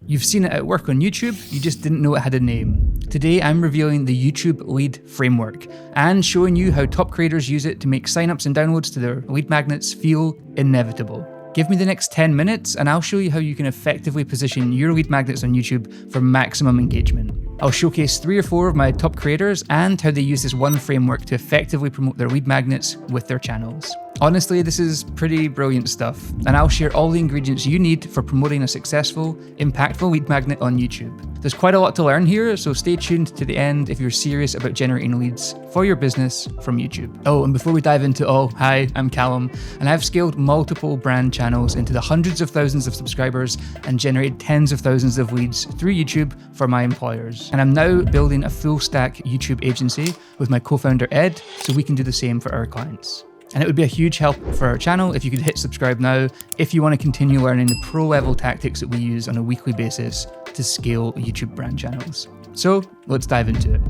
You've seen it at work on YouTube, you just didn't know it had a name. Today I'm revealing the YouTube L.E.A.D framework and showing you how top creators use it to make signups and downloads to their lead magnets feel inevitable. Give me the next 10 minutes and I'll show you how you can effectively position your lead magnets on YouTube for maximum engagement. I'll showcase 3 or 4 of my top creators and how they use this one framework to effectively promote their lead magnets with their channels. Honestly, this is pretty brilliant stuff, and I'll share all the ingredients you need for promoting a successful, impactful lead magnet on YouTube. There's quite a lot to learn here, so stay tuned to the end if you're serious about generating leads for your business from YouTube. Oh, and before we dive into it all, hi, I'm Callum, and I've scaled multiple brand channels into the hundreds of thousands of subscribers and generated tens of thousands of leads through YouTube for my employers. And I'm now building a full stack YouTube agency with my co-founder Ed, so we can do the same for our clients. And it would be a huge help for our channel if you could hit subscribe now if you want to continue learning the pro level tactics that we use on a weekly basis to scale YouTube brand channels. So let's dive into it.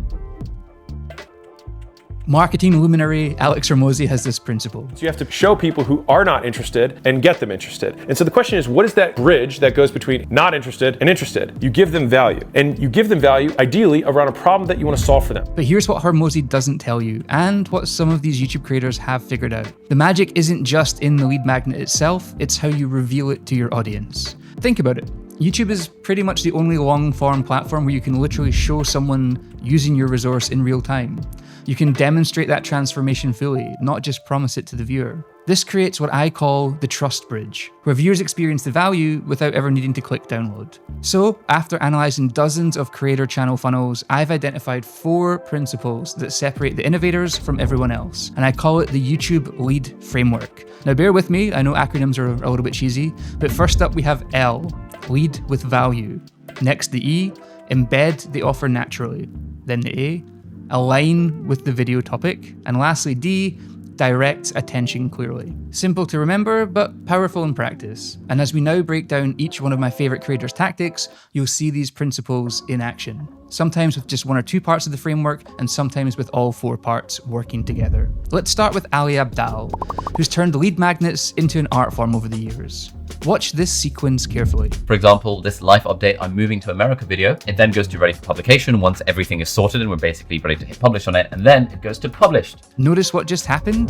Marketing luminary Alex Hormozi has this principle. So you have to show people who are not interested and get them interested. And so the question is, what is that bridge that goes between not interested and interested? You give them value, and you give them value ideally around a problem that you want to solve for them. But here's what Hormozi doesn't tell you, and what some of these YouTube creators have figured out. The magic isn't just in the lead magnet itself, it's how you reveal it to your audience. Think about it. YouTube is pretty much the only long-form platform where you can literally show someone using your resource in real time. You can demonstrate that transformation fully, not just promise it to the viewer. This creates what I call the trust bridge, where viewers experience the value without ever needing to click download. So, after analysing dozens of creator channel funnels, I've identified 4 principles that separate the innovators from everyone else, and I call it the YouTube L.E.A.D framework. Now bear with me, I know acronyms are a little bit cheesy, but first up we have L, lead with value. Next the E, embed the offer naturally. Then the A, align with the video topic. And lastly D, direct attention clearly. Simple to remember, but powerful in practice. And as we now break down each one of my favorite creators' tactics, you'll see these principles in action. Sometimes with just 1 or 2 parts of the framework, and sometimes with all 4 parts working together. Let's start with Abdaal, who's turned lead magnets into an art form over the years. Watch this sequence carefully. For example, this life update I'm moving to America video, it then goes to ready for publication once everything is sorted and we're basically ready to hit publish on it, and then it goes to published. Notice what just happened?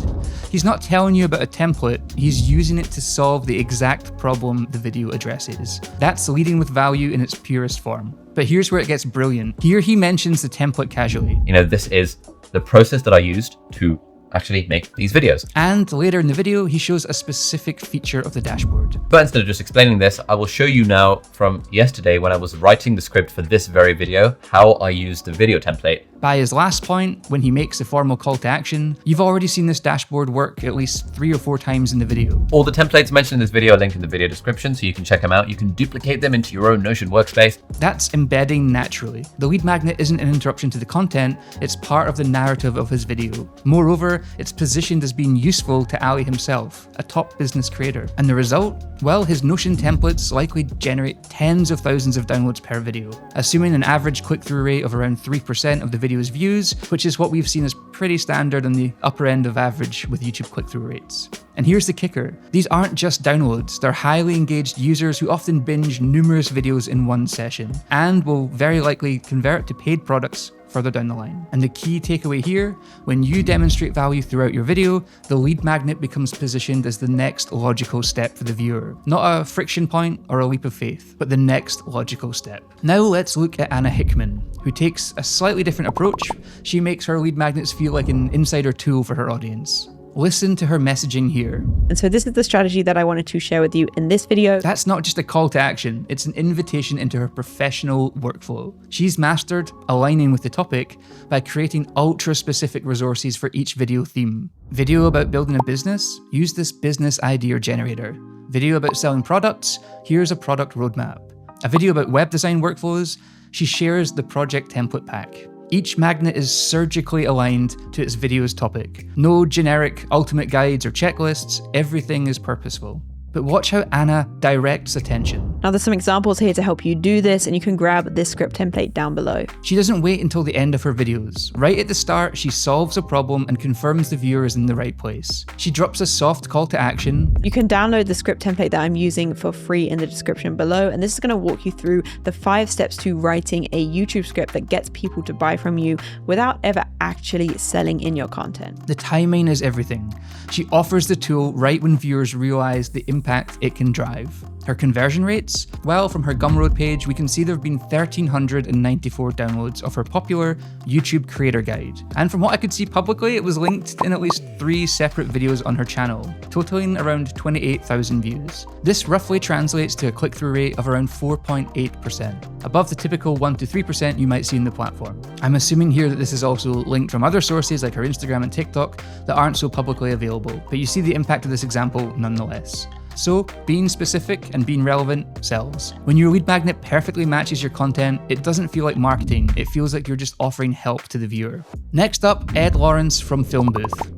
He's not telling you about a template, he's using it to solve the exact problem the video addresses. That's leading with value in its purest form. But here's where it gets brilliant. Here he mentions the template casually. This is the process that I used to actually make these videos. And later in the video, he shows a specific feature of the dashboard. But instead of just explaining this, I will show you now from yesterday when I was writing the script for this very video, how I used the video template. By his last point, when he makes the formal call to action, you've already seen this dashboard work at least 3 or 4 times in the video. All the templates mentioned in this video are linked in the video description, so you can check them out. You can duplicate them into your own Notion workspace. That's embedding naturally. The lead magnet isn't an interruption to the content, it's part of the narrative of his video. Moreover, it's positioned as being useful to Ali himself, a top business creator. And the result? Well, his Notion templates likely generate tens of thousands of downloads per video, assuming an average click-through rate of around 3% of the video's views, which is what we've seen as pretty standard on the upper end of average with YouTube click-through rates. And here's the kicker. These aren't just downloads, they're highly engaged users who often binge numerous videos in one session, and will very likely convert to paid products further down the line. And the key takeaway here, when you demonstrate value throughout your video, the lead magnet becomes positioned as the next logical step for the viewer. Not a friction point or a leap of faith, but the next logical step. Now let's look at Anna Hickman, who takes a slightly different approach. She makes her lead magnets feel like an insider tool for her audience. Listen to her messaging here. And so this is the strategy that I wanted to share with you in this video. That's not just a call to action, it's an invitation into her professional workflow. She's mastered aligning with the topic by creating ultra-specific resources for each video theme. Video about building a business? Use this business idea generator. Video about selling products? Here's a product roadmap. A video about web design workflows? She shares the project template pack. Each magnet is surgically aligned to its video's topic. No generic ultimate guides or checklists, everything is purposeful. But watch how Anna directs attention. Now there's some examples here to help you do this, and you can grab this script template down below. She doesn't wait until the end of her videos. Right at the start, she solves a problem and confirms the viewer is in the right place. She drops a soft call to action. You can download the script template that I'm using for free in the description below, and this is going to walk you through the 5 steps to writing a YouTube script that gets people to buy from you without ever actually selling in your content. The timing is everything. She offers the tool right when viewers realize the impact it can drive. Her conversion rates? Well, from her Gumroad page, we can see there have been 1,394 downloads of her popular YouTube creator guide. And from what I could see publicly, it was linked in at least 3 separate videos on her channel, totaling around 28,000 views. This roughly translates to a click-through rate of around 4.8%, above the typical 1 to 3% you might see in the platform. I'm assuming here that this is also linked from other sources like her Instagram and TikTok that aren't so publicly available, but you see the impact of this example nonetheless. So, being specific and being relevant sells. When your lead magnet perfectly matches your content, it doesn't feel like marketing, it feels like you're just offering help to the viewer. Next up, Ed Lawrence from Film Booth.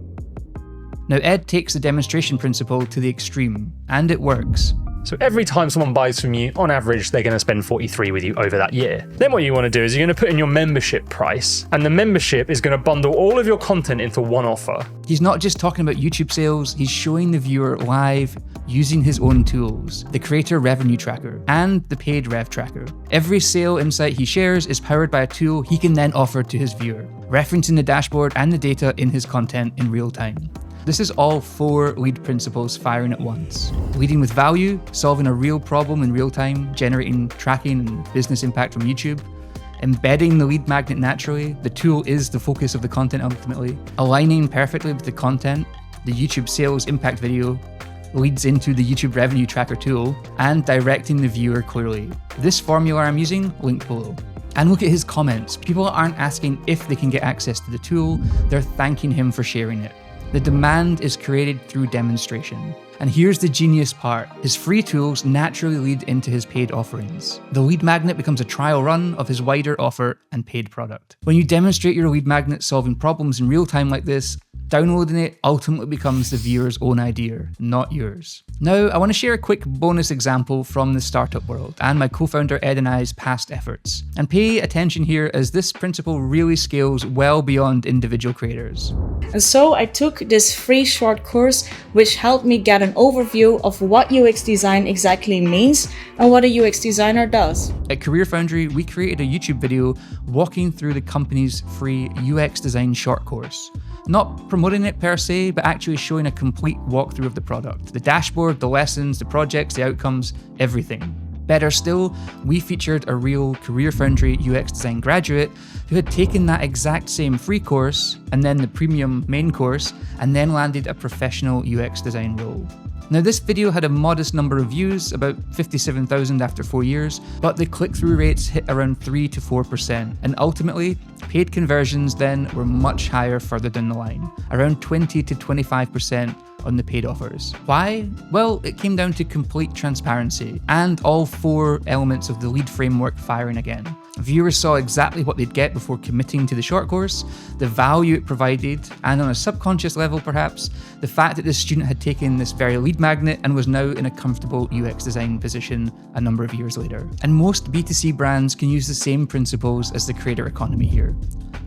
Now, Ed takes the demonstration principle to the extreme, and it works. So every time someone buys from you, on average, they're going to spend 43 with you over that year. Then what you want to do is you're going to put in your membership price, and the membership is going to bundle all of your content into one offer. He's not just talking about YouTube sales, he's showing the viewer live using his own tools, the Creator Revenue Tracker and the Paid Rev Tracker. Every sale insight he shares is powered by a tool he can then offer to his viewer, referencing the dashboard and the data in his content in real time. This is all 4 lead principles firing at once. Leading with value, solving a real problem in real time, generating tracking and business impact from YouTube. Embedding the lead magnet naturally, the tool is the focus of the content ultimately. Aligning perfectly with the content, the YouTube sales impact video leads into the YouTube revenue tracker tool, and directing the viewer clearly. This formula I'm using, linked below. And look at his comments. People aren't asking if they can get access to the tool, they're thanking him for sharing it. The demand is created through demonstration. And here's the genius part. His free tools naturally lead into his paid offerings. The lead magnet becomes a trial run of his wider offer and paid product. When you demonstrate your lead magnet solving problems in real time like this, downloading it ultimately becomes the viewer's own idea, not yours. Now, I want to share a quick bonus example from the startup world and my co-founder Ed and I's past efforts. And pay attention here as this principle really scales well beyond individual creators. And so I took this free short course which helped me get an overview of what UX design exactly means and what a UX designer does. At Career Foundry, we created a YouTube video walking through the company's free UX design short course. Not promoting it per se, but actually showing a complete walkthrough of the product. The dashboard, the lessons, the projects, the outcomes, everything. Better still, we featured a real Career Foundry UX design graduate who had taken that exact same free course and then the premium main course and then landed a professional UX design role. Now this video had a modest number of views, about 57,000 after 4 years, but the click-through rates hit around 3 to 4%, and ultimately, paid conversions then were much higher further down the line, around 20 to 25% on the paid offers. Why? Well, it came down to complete transparency and all 4 elements of the LEAD framework firing again. Viewers saw exactly what they'd get before committing to the short course, the value it provided, and on a subconscious level perhaps, the fact that this student had taken this very lead magnet and was now in a comfortable UX design position a number of years later. And most B2C brands can use the same principles as the creator economy here.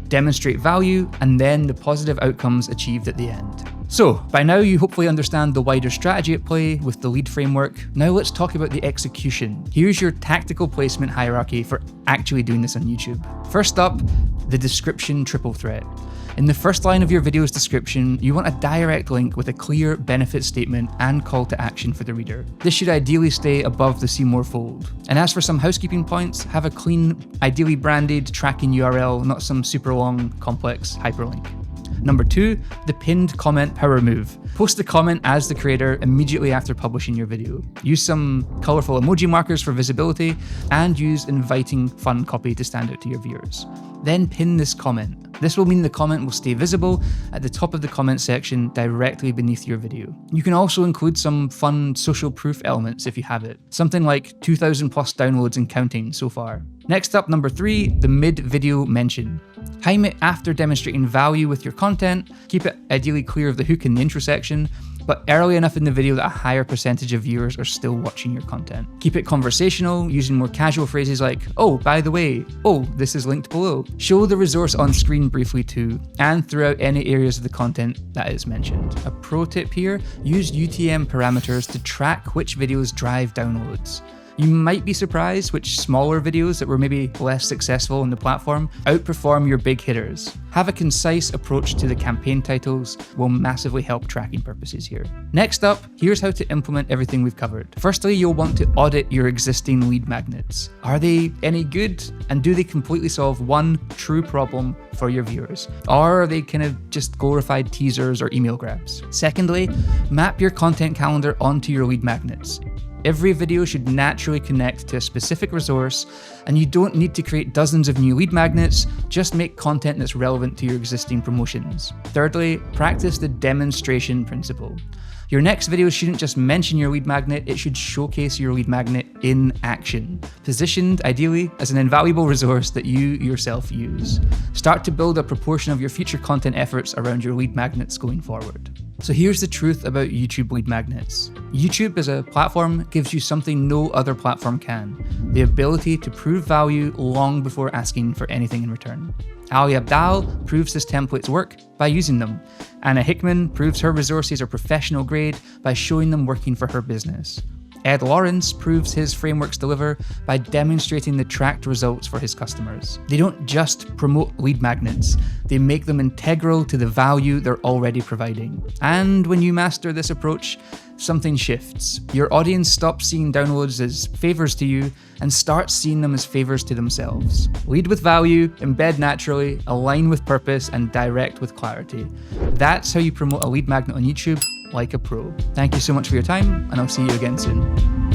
Demonstrate value, and then the positive outcomes achieved at the end. So, by now you hopefully understand the wider strategy at play with the LEAD framework. Now let's talk about the execution. Here's your tactical placement hierarchy for actually doing this on YouTube. First up, the description triple threat. In the first line of your video's description, you want a direct link with a clear benefit statement and call to action for the reader. This should ideally stay above the see more fold. And as for some housekeeping points, have a clean, ideally branded tracking URL, not some super long, complex hyperlink. Number 2, the pinned comment power move. Post the comment as the creator immediately after publishing your video. Use some colorful emoji markers for visibility and use inviting fun copy to stand out to your viewers. Then pin this comment. This will mean the comment will stay visible at the top of the comment section directly beneath your video. You can also include some fun social proof elements if you have it. Something like 2,000 plus downloads and counting so far. Next up, number 3, the mid-video mention. Time it after demonstrating value with your content, keep it ideally clear of the hook in the intro section, but early enough in the video that a higher percentage of viewers are still watching your content. Keep it conversational, using more casual phrases like, oh, by the way, oh, this is linked below. Show the resource on screen briefly too, and throughout any areas of the content that is mentioned. A pro tip here, use UTM parameters to track which videos drive downloads. You might be surprised which smaller videos that were maybe less successful on the platform outperform your big hitters. Have a concise approach to the campaign titles will massively help tracking purposes here. Next up, here's how to implement everything we've covered. Firstly, you'll want to audit your existing lead magnets. Are they any good? And do they completely solve one true problem for your viewers? Or are they kind of just glorified teasers or email grabs? Secondly, map your content calendar onto your lead magnets. Every video should naturally connect to a specific resource, and you don't need to create dozens of new lead magnets, just make content that's relevant to your existing promotions. Thirdly, practice the demonstration principle. Your next video shouldn't just mention your lead magnet, it should showcase your lead magnet in action, positioned ideally as an invaluable resource that you yourself use. Start to build a proportion of your future content efforts around your lead magnets going forward. So here's the truth about YouTube lead magnets. YouTube as a platform gives you something no other platform can, the ability to prove value long before asking for anything in return. Abdaal proves his templates work by using them. Anna Hickman proves her resources are professional grade by showing them working for her business. Ed Lawrence proves his frameworks deliver by demonstrating the tracked results for his customers. They don't just promote lead magnets, they make them integral to the value they're already providing. And when you master this approach, something shifts. Your audience stops seeing downloads as favors to you and starts seeing them as favors to themselves. Lead with value, embed naturally, align with purpose, and direct with clarity. That's how you promote a lead magnet on YouTube like a pro. Thank you so much for your time, and I'll see you again soon.